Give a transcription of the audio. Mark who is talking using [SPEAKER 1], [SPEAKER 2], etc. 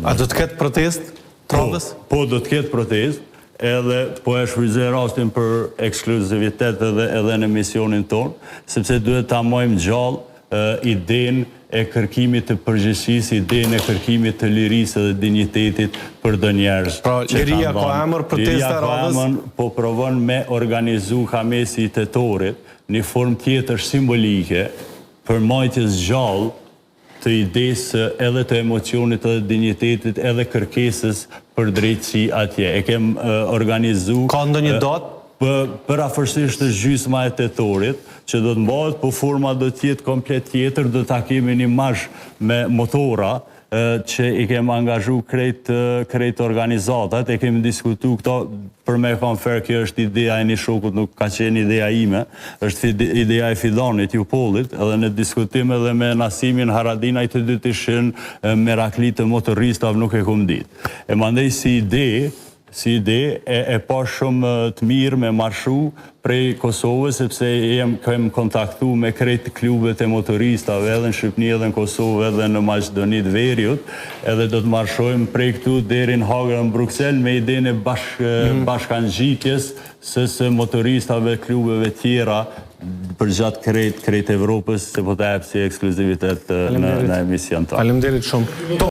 [SPEAKER 1] 2018.
[SPEAKER 2] A do të ketë protest tradhës?
[SPEAKER 1] Po do të ketë protest, edhe po e shfrytëzoj rastin për ekskluzivitet edhe në misionin tonë, sepse duhet ta mojmë gjallë idenë e kërkimit të përgjegjësisë, idenë e kërkimit të lirisë dhe dinjitetit për do njerëz.
[SPEAKER 2] Pra, liria ka emër, protesta radhës?
[SPEAKER 1] Po provon me organizu Kamesi i Tetorit, një formë tjetër simbolike për majtjes gjallë të idesë edhe të emocionit edhe dinjitetit edhe kërkesës për drejtësi atje. E kem organizu...
[SPEAKER 2] Ka ndonjë datë?
[SPEAKER 1] Përafërsisht të gjysma e Tetorit, që do të mbahet, po forma do të jetë komplet tjetër, do ta kemi një marsh me motora, që i kemë angazhu krejt organizatat, e kemi diskutu këto, për me kam fair, kjo është ideja e një shokut, nuk ka qenë ideja ime, është ideja e Fidanit, Jupollit, edhe në diskutim edhe me Nasimin Haradina, i të dy të ishin meraklit të motoristave, nuk e kum ditë. E mandej si ide e pa shumë të mirë me marshu prej Kosovës, sepse kem kontaktu me krejt klubet e motoristave edhe në Shqipni, edhe në Kosovë, edhe në Maqedoni të Veriut, edhe do të marshojmë prej këtu deri në Hagër në Bruxelles me idenë e bashkangjitjes së motoristave, klubeve tjera për gjatë krejt Evropës, se po të epë si ekskluzivitet në emision ta.
[SPEAKER 2] Faleminderit shumë.